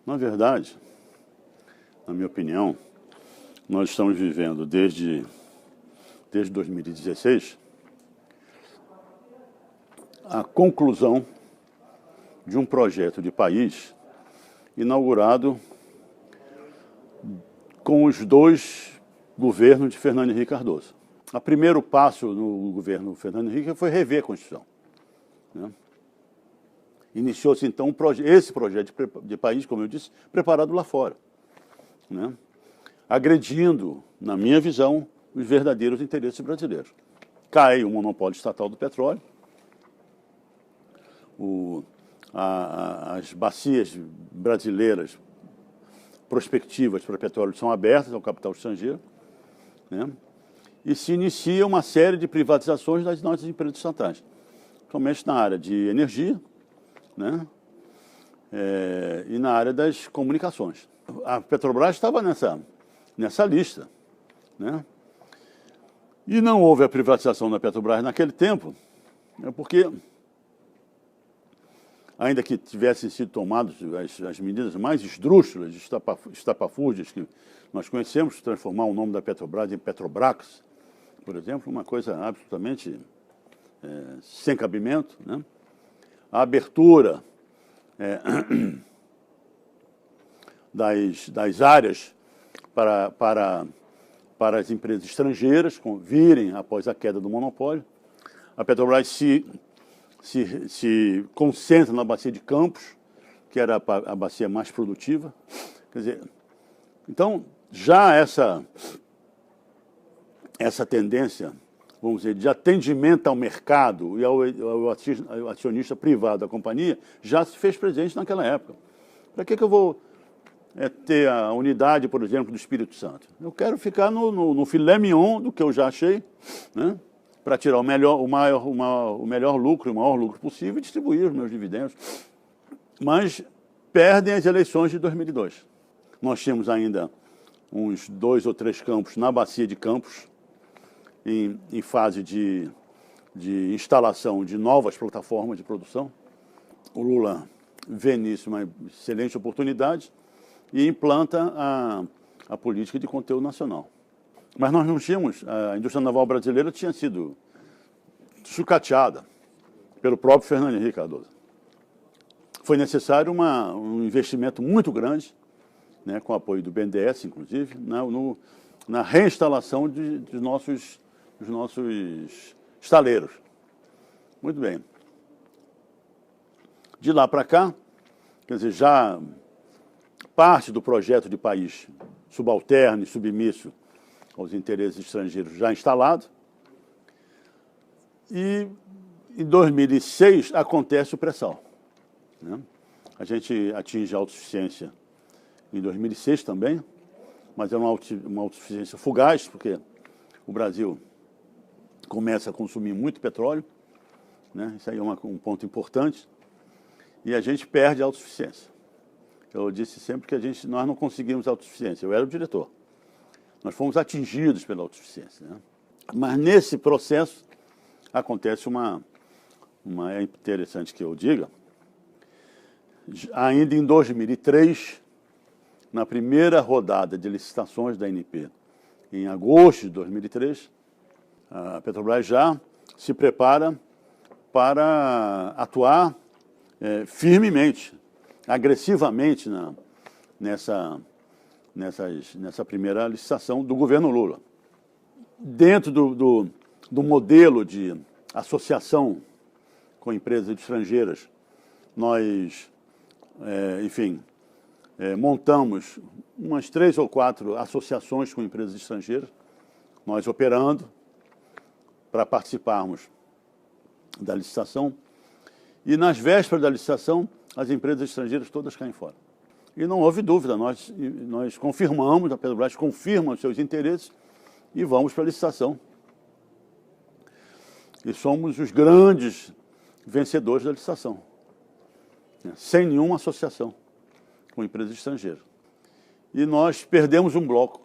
Na verdade, na minha opinião, nós estamos vivendo desde 2016 a conclusão de um projeto de país inaugurado com os dois governos de Fernando Henrique Cardoso. O primeiro passo no governo Fernando Henrique foi rever a Constituição, né? Iniciou-se, então, esse projeto de país, como eu disse, preparado lá fora, né? Agredindo, na minha visão, os verdadeiros interesses brasileiros. Cai o monopólio estatal do petróleo, as bacias brasileiras prospectivas para petróleo são abertas ao capital estrangeiro, né? E se inicia uma série de privatizações das nossas empresas estatais, somente na área de energia, né? E na área das comunicações. A Petrobras estava nessa lista, né? E não houve a privatização da Petrobras naquele tempo, porque, ainda que tivessem sido tomadas as medidas mais esdrúxulas, estapafúrdias que nós conhecemos, transformar o nome da Petrobras em Petrobrax, por exemplo, uma coisa absolutamente sem cabimento, né? A abertura das áreas para as empresas estrangeiras virem após a queda do monopólio. A Petrobras se concentra na bacia de Campos, que era a bacia mais produtiva. Quer dizer, então, já essa tendência, vamos dizer, de atendimento ao mercado e ao acionista privado da companhia, já se fez presente naquela época. Para que eu vou ter a unidade, por exemplo, do Espírito Santo? Eu quero ficar no filé mignon do que eu já achei, né? Para tirar o melhor lucro, o maior lucro possível e distribuir os meus dividendos. Mas perdem as eleições de 2002. Nós tínhamos ainda uns 2 ou 3 campos na bacia de Campos, em fase de instalação de novas plataformas de produção. O Lula vê nisso uma excelente oportunidade e implanta a política de conteúdo nacional. Mas nós não tínhamos, a indústria naval brasileira tinha sido sucateada pelo próprio Fernando Henrique Cardoso. Foi necessário um investimento muito grande, né, com o apoio do BNDES, inclusive, na reinstalação dos nossos estaleiros. Muito bem. De lá para cá, quer dizer, já parte do projeto de país subalterno e submisso aos interesses estrangeiros já instalado. E em 2006 acontece o pré-sal, né? A gente atinge a autossuficiência em 2006 também, mas é uma autossuficiência fugaz, porque o Brasil começa a consumir muito petróleo, né? Isso aí é um ponto importante, e a gente perde a autossuficiência. Eu disse sempre que nós não conseguimos a autossuficiência, eu era o diretor. Nós fomos atingidos pela autossuficiência, né? Mas nesse processo acontece é interessante que eu diga, ainda em 2003, na primeira rodada de licitações da ANP, em agosto de 2003, a Petrobras já se prepara para atuar firmemente, agressivamente nessa primeira licitação do governo Lula. Dentro do modelo de associação com empresas estrangeiras, nós, montamos umas 3 ou 4 associações com empresas estrangeiras, nós operando para participarmos da licitação, e nas vésperas da licitação, as empresas estrangeiras todas caem fora. E não houve dúvida, nós confirmamos, a Petrobras confirma os seus interesses e vamos para a licitação. E somos os grandes vencedores da licitação, né? Sem nenhuma associação com empresas estrangeiras. E nós perdemos um bloco.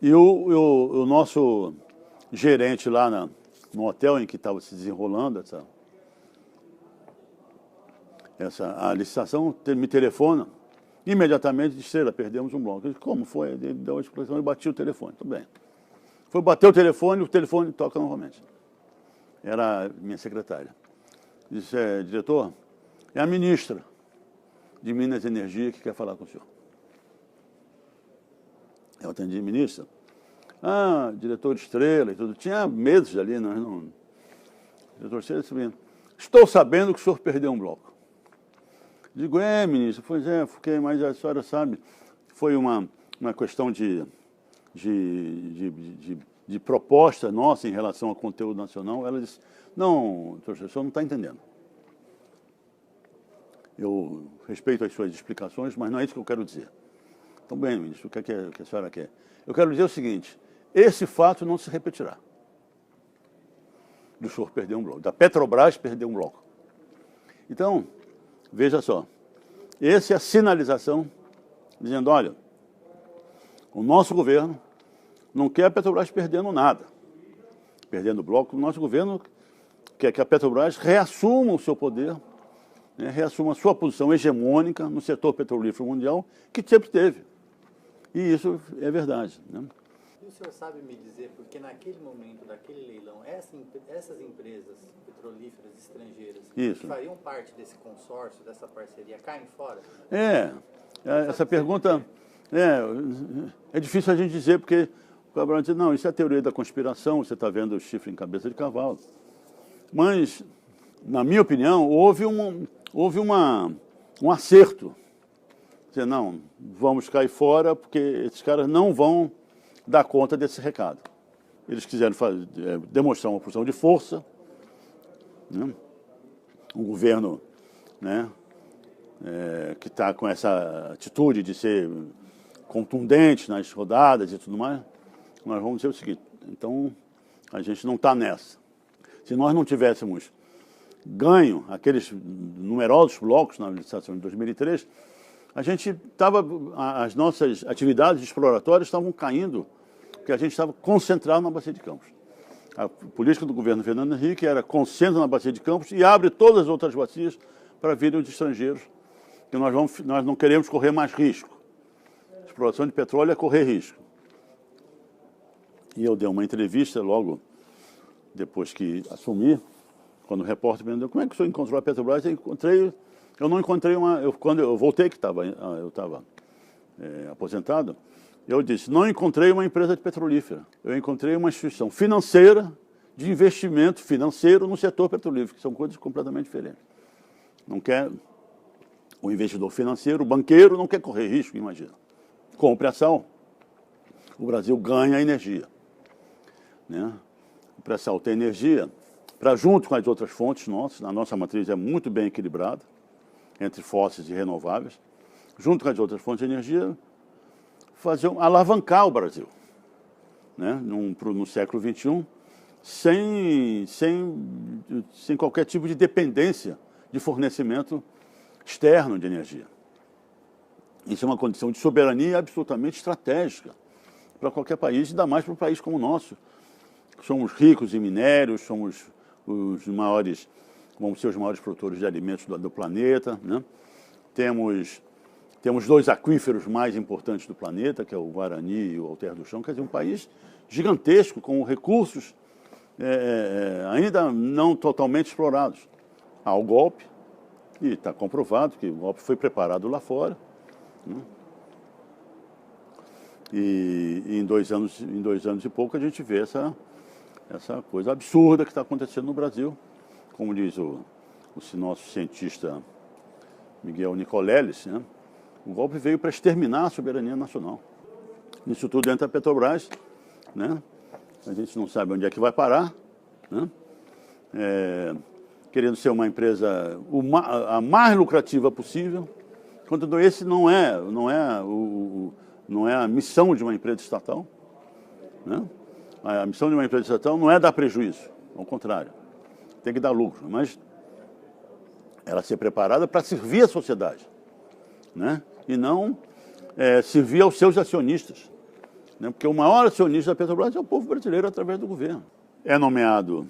E o nosso gerente lá no hotel em que estava se desenrolando a licitação me telefona Imediatamente disse: Estrela, perdemos um bloco. Eu disse: como foi? Ele deu uma explicação e bati o telefone. Tudo bem. Foi bater o telefone toca novamente. Era a minha secretária. Disse: diretor, é a ministra de Minas e Energia que quer falar com o senhor. Eu atendi: ministra. Ah, diretor Estrela e tudo. Tinha meses ali, nós não. Diretor Estrela disse: estou sabendo que o senhor perdeu um bloco. Digo: ministro, pois é, porque, mas a senhora sabe, foi uma questão de proposta nossa em relação ao conteúdo nacional. Ela disse: não, o senhor não está entendendo. Eu respeito as suas explicações, mas não é isso que eu quero dizer. Então, bem, ministro, o que a senhora quer? Eu quero dizer o seguinte: esse fato não se repetirá. Do senhor perder um bloco, da Petrobras perder um bloco. Então, veja só, essa é a sinalização dizendo: olha, o nosso governo não quer a Petrobras perdendo nada, perdendo bloco. O nosso governo quer que a Petrobras reassuma o seu poder, né, reassuma a sua posição hegemônica no setor petrolífero mundial, que sempre teve. E isso é verdade, né? E o senhor sabe me dizer, porque naquele momento, daquele leilão, essas empresas petrolíferas estrangeiras que fariam parte desse consórcio, dessa parceria, caem fora? Essa pergunta é difícil a gente dizer, porque o Cabral diz: não, isso é a teoria da conspiração, você está vendo o chifre em cabeça de cavalo. Mas, na minha opinião, houve um acerto. Dizer: não, vamos cair fora, porque esses caras não vão dar conta desse recado. Eles quiseram demonstrar uma posição de força, né? Um governo, né, que está com essa atitude de ser contundente nas rodadas e tudo mais. Nós vamos dizer o seguinte: então a gente não está nessa. Se nós não tivéssemos ganho aqueles numerosos blocos na licitação de 2003, as nossas atividades exploratórias estavam caindo, porque a gente estava concentrado na Bacia de Campos. A política do governo Fernando Henrique era: concentra na Bacia de Campos e abre todas as outras bacias para virem os estrangeiros, que nós não queremos correr mais risco. A exploração de petróleo é correr risco. E eu dei uma entrevista logo depois que assumi, quando o repórter me perguntou: como é que o senhor encontrou a Petrobras? Eu não encontrei quando eu voltei, eu estava aposentado, eu disse: não encontrei uma empresa de petrolífera, eu encontrei uma instituição financeira de investimento financeiro no setor petrolífero, que são coisas completamente diferentes. Não quer o investidor financeiro, o banqueiro, não quer correr risco, imagina. Com o pré-sal, o Brasil ganha energia, né? O pré-sal tem energia para, junto com as outras fontes nossas, a nossa matriz é muito bem equilibrada entre fósseis e renováveis, junto com as outras fontes de energia, alavancar o Brasil, né, no século XXI, sem qualquer tipo de dependência de fornecimento externo de energia. Isso é uma condição de soberania absolutamente estratégica para qualquer país, ainda mais para um país como o nosso. Somos ricos em minérios, somos vamos ser os maiores produtores de alimentos do planeta, né? Temos 2 aquíferos mais importantes do planeta, que é o Guarani e o Alter do Chão. Quer dizer, um país gigantesco, com recursos ainda não totalmente explorados. Há o golpe, e está comprovado que o golpe foi preparado lá fora, né? E em 2 anos e pouco a gente vê essa coisa absurda que está acontecendo no Brasil. Como diz o nosso cientista Miguel Nicoleles, né? O golpe veio para exterminar a soberania nacional. Isso tudo dentro da Petrobras, né? A gente não sabe onde é que vai parar, né? Querendo ser uma empresa a mais lucrativa possível, quando esse não é a missão de uma empresa estatal, né? A missão de uma empresa estatal não é dar prejuízo, ao contrário, tem que dar lucro, mas ela ser preparada para servir a sociedade, né? E não servir aos seus acionistas, né? Porque o maior acionista da Petrobras é o povo brasileiro através do governo. É nomeado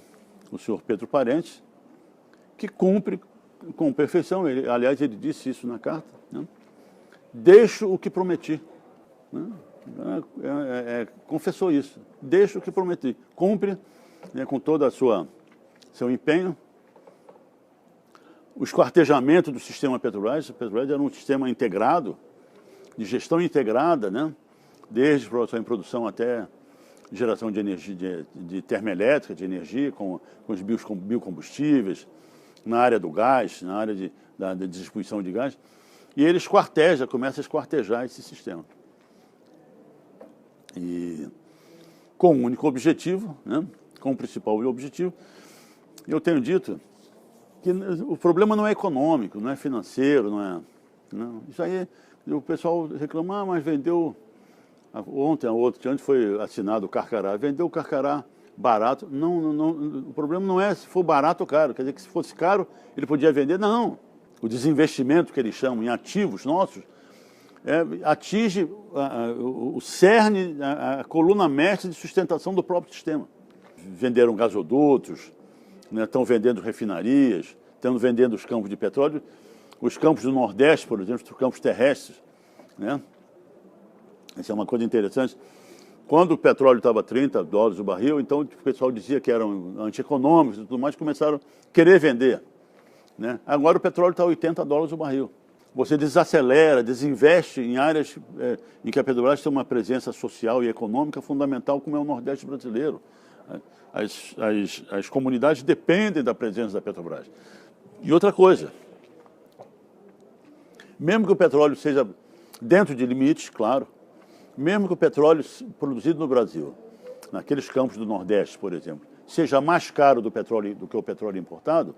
o senhor Pedro Parente, que cumpre com perfeição, aliás, ele disse isso na carta, né? deixo o que prometi. Né? Confessou isso. Deixo o que prometi. Cumpre, né, com todo seu empenho. O esquartejamento do sistema Petrobras. A Petrobras era um sistema integrado, de gestão integrada, né? Desde produção em produção até geração de energia, de termoelétrica, de energia, com os biocombustíveis, na área do gás, na área da distribuição de gás. E ele começa a esquartejar esse sistema. E com um único objetivo, né? Com o principal objetivo, eu tenho dito que o problema não é econômico, não é financeiro, não é... Não. Isso aí, o pessoal reclama, mas vendeu... Ontem foi assinado o Carcará, vendeu o Carcará barato. Não, o problema não é se for barato ou caro, quer dizer que se fosse caro ele podia vender, não. O desinvestimento que eles chamam em ativos nossos atinge o cerne, a coluna mestre de sustentação do próprio sistema. Venderam gasodutos, né, estão vendendo refinarias, estão vendendo os campos de petróleo, os campos do Nordeste, por exemplo, os campos terrestres, né? Isso é uma coisa interessante. Quando o petróleo estava $30 o barril, então o pessoal dizia que eram antieconômicos e tudo mais, começaram a querer vender, né? Agora o petróleo está $80 o barril. Você desacelera, desinveste em áreas em que a Petrobras tem uma presença social e econômica fundamental, como é o Nordeste brasileiro. As comunidades dependem da presença da Petrobras. E outra coisa, mesmo que o petróleo seja dentro de limites, claro, mesmo que o petróleo produzido no Brasil, naqueles campos do Nordeste, por exemplo, seja mais caro do que o petróleo importado,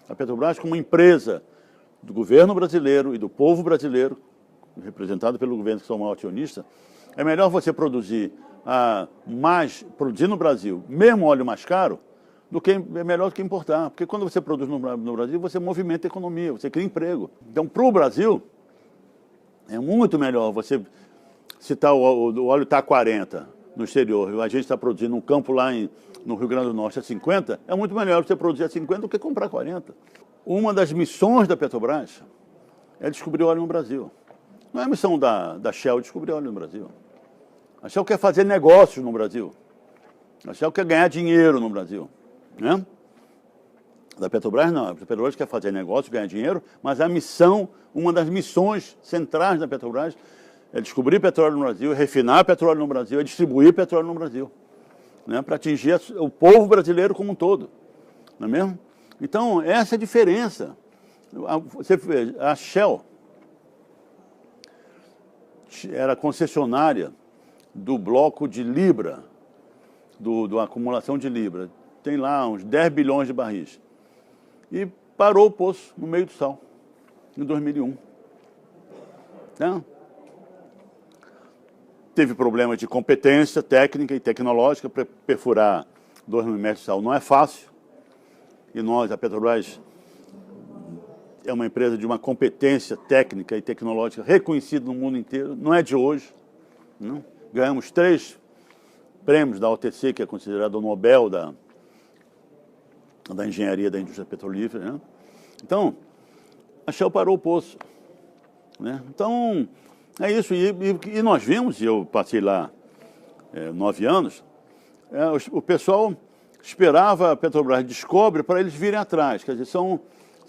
a Petrobras, como empresa do governo brasileiro e do povo brasileiro, representado pelo governo, que são o maior acionista, é melhor você produzir no Brasil, mesmo óleo mais caro, é melhor do que importar. Porque quando você produz no Brasil, você movimenta a economia, você cria emprego. Então, para o Brasil, é muito melhor você... Se o óleo está a 40 no exterior e a gente está produzindo um campo lá no Rio Grande do Norte a 50, é muito melhor você produzir a 50 do que comprar 40. Uma das missões da Petrobras é descobrir óleo no Brasil. Não é a missão da Shell descobrir óleo no Brasil. A Shell quer fazer negócios no Brasil. A Shell quer ganhar dinheiro no Brasil, né? Da Petrobras não. A Petrobras quer fazer negócio, ganhar dinheiro, mas uma das missões centrais da Petrobras é descobrir petróleo no Brasil, refinar petróleo no Brasil, é distribuir petróleo no Brasil, né, para atingir o povo brasileiro como um todo, não é mesmo? Então, essa é a diferença. Você vê, a Shell era concessionária do bloco de Libra, da acumulação de Libra. Tem lá uns 10 bilhões de barris. E parou o poço no meio do sal, em 2001. Né? Teve problema de competência técnica e tecnológica para perfurar 2 mil metros de sal. Não é fácil. E a Petrobras, é uma empresa de uma competência técnica e tecnológica reconhecida no mundo inteiro. Não é de hoje. Não? Ganhamos 3 prêmios da OTC, que é considerado o Nobel da engenharia da indústria petrolífera. Né? Então, a Shell parou o poço. Né? Então... É isso, e nós vimos, e eu passei lá 9 anos, o pessoal esperava a Petrobras descobre para eles virem atrás, quer dizer, são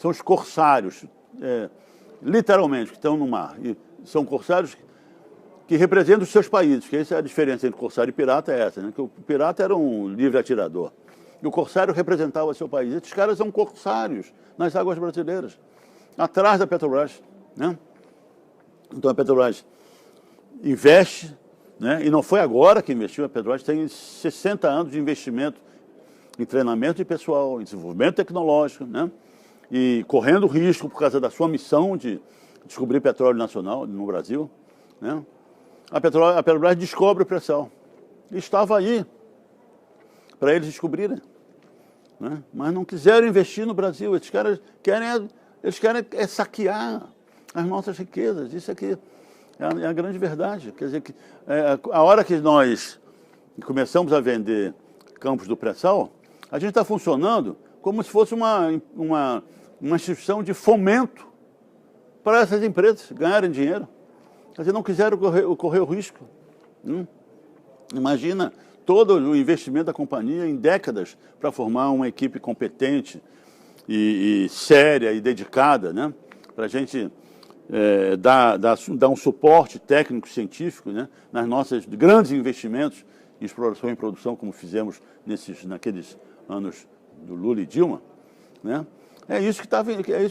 os corsários, literalmente, que estão no mar, e são corsários que representam os seus países, que essa é a diferença entre corsário e pirata, é essa, né? Que o pirata era um livre atirador, e o corsário representava o seu país. Esses caras são corsários nas águas brasileiras, atrás da Petrobras, né? Então a Petrobras investe, né? E não foi agora que investiu, a Petrobras tem 60 anos de investimento em treinamento de pessoal, em desenvolvimento tecnológico, né? E correndo risco por causa da sua missão de descobrir petróleo nacional no Brasil, né? A Petrobras descobre o pré-sal. Estava aí para eles descobrirem, né? Mas não quiseram investir no Brasil. Esses caras querem saquear as nossas riquezas. Isso aqui é a grande verdade. Quer dizer, que a hora que nós começamos a vender campos do pré-sal, a gente está funcionando como se fosse uma instituição de fomento para essas empresas ganharem dinheiro. Quer dizer, não quiseram correr o risco. Imagina todo o investimento da companhia em décadas para formar uma equipe competente e séria e dedicada, né? Para a gente dar um suporte técnico-científico, né? Nas nossos grandes investimentos em exploração e produção, como fizemos naqueles anos do Lula e Dilma, né? É isso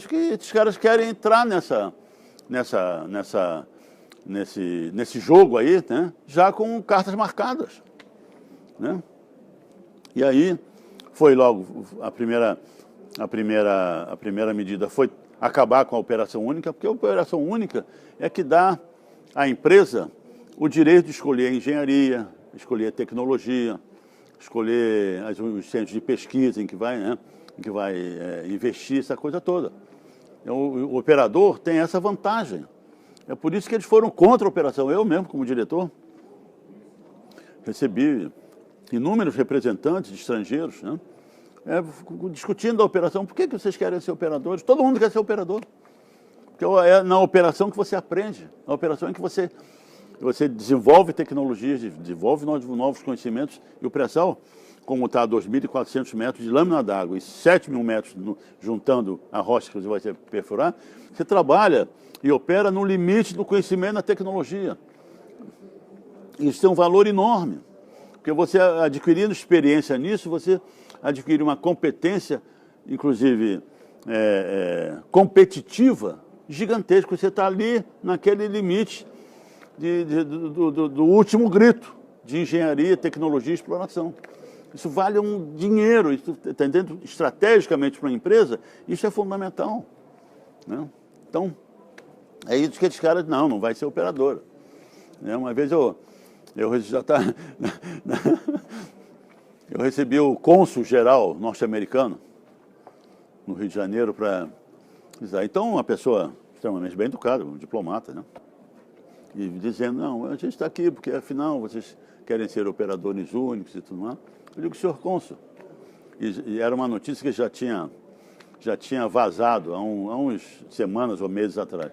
que esses caras querem entrar nesse jogo aí, né? Já com cartas marcadas, né? E aí foi logo a primeira medida foi acabar com a operação única, porque a operação única é que dá à empresa o direito de escolher a engenharia, escolher a tecnologia, escolher os centros de pesquisa em que vai, né, investir, essa coisa toda. Então, o operador tem essa vantagem. É por isso que eles foram contra a operação. Eu mesmo, como diretor, recebi inúmeros representantes de estrangeiros, né, discutindo a operação. Por que vocês querem ser operadores? Todo mundo quer ser operador. Porque é na operação que você aprende. Na operação em que você desenvolve tecnologias, desenvolve novos conhecimentos. E o pré-sal, como está a 2.400 metros de lâmina d'água e 7.000 metros juntando a rocha que você vai perfurar, você trabalha e opera no limite do conhecimento da tecnologia. Isso tem um valor enorme. Porque você, adquirindo experiência nisso, você adquire uma competência, inclusive competitiva, gigantesca. Você está ali naquele limite do último grito de engenharia, tecnologia e exploração. Isso vale um dinheiro, isso, entendendo, estrategicamente para uma empresa, isso é fundamental, né? Então, é isso que esses caras, não vai ser operadora. Uma vez eu recebi o cônsul-geral norte-americano no Rio de Janeiro para... Então, uma pessoa extremamente bem educada, um diplomata, né? E dizendo, não, a gente está aqui porque, afinal, vocês querem ser operadores únicos e tudo mais. Eu digo, senhor cônsul, e era uma notícia que já tinha vazado há uns semanas ou meses atrás.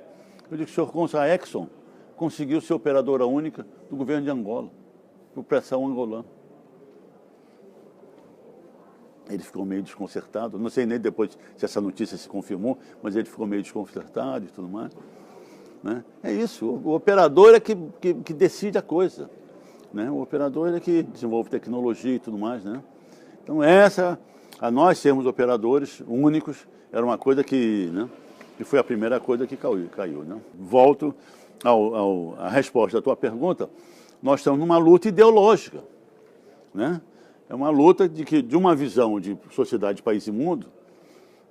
Eu digo, senhor cônsul, a Exxon conseguiu ser operadora única do governo de Angola, por pressão angolana. Ele ficou meio desconcertado, não sei nem depois se essa notícia se confirmou, mas ele ficou meio desconcertado e tudo mais, né? É isso, o operador é que decide a coisa, né? O operador é que desenvolve tecnologia e tudo mais, né? Então a nós sermos operadores únicos, era uma coisa que foi a primeira coisa que caiu, né? Volto à resposta da tua pergunta, nós estamos numa luta ideológica, né? É uma luta de uma visão de sociedade, país e mundo,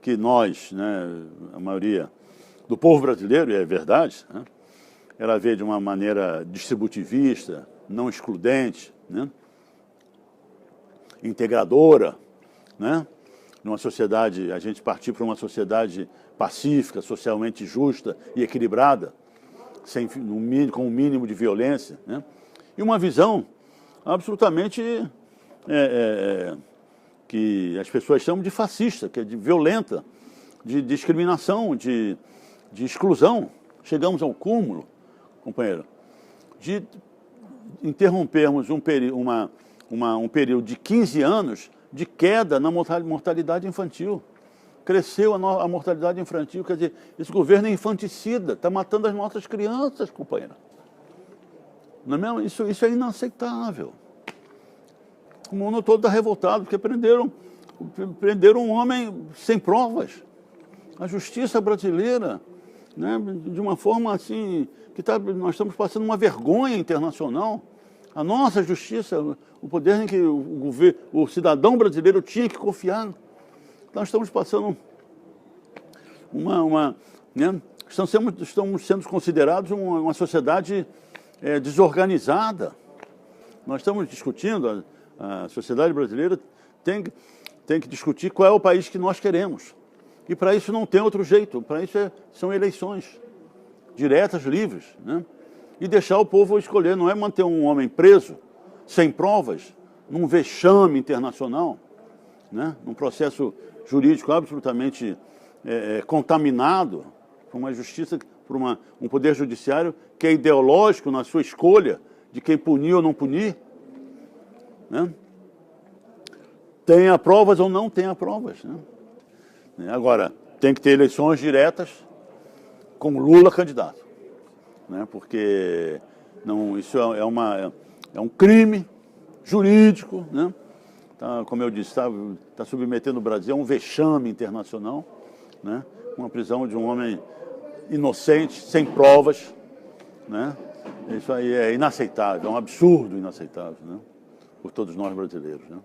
que nós, né, a maioria do povo brasileiro, e é verdade, né, ela vê de uma maneira distributivista, não excludente, né, integradora, né, numa sociedade, a gente partir para uma sociedade pacífica, socialmente justa e equilibrada, com um mínimo de violência, né, e uma visão absolutamente que as pessoas chamam de fascista, que é de violenta, de discriminação, de exclusão. Chegamos ao cúmulo, companheiro, de interrompermos um período de 15 anos de queda na mortalidade infantil. Cresceu a mortalidade infantil, quer dizer, esse governo é infanticida, está matando as nossas crianças, companheiro. Não é mesmo? Isso é inaceitável. O mundo todo está revoltado, porque prenderam um homem sem provas. A justiça brasileira, né, de uma forma assim, nós estamos passando uma vergonha internacional. A nossa justiça, o poder em que o cidadão brasileiro tinha que confiar. Nós estamos passando né, estamos sendo considerados uma sociedade desorganizada. Nós estamos discutindo... A sociedade brasileira tem que discutir qual é o país que nós queremos. E para isso não tem outro jeito. Para isso são eleições diretas, livres, né? E deixar o povo escolher. Não é manter um homem preso, sem provas, num vexame internacional, né? Num processo jurídico absolutamente contaminado, com uma justiça por um poder judiciário que é ideológico na sua escolha de quem punir ou não punir, né? Tenha provas ou não tenha provas, né? Agora, tem que ter eleições diretas com Lula candidato, né? Porque isso é um crime jurídico, né? Tá, como eu disse, está submetendo o Brasil a um vexame internacional, né? Uma prisão de um homem inocente, sem provas, né? Isso aí é inaceitável, é um absurdo inaceitável, né? Por todos nós brasileiros, né?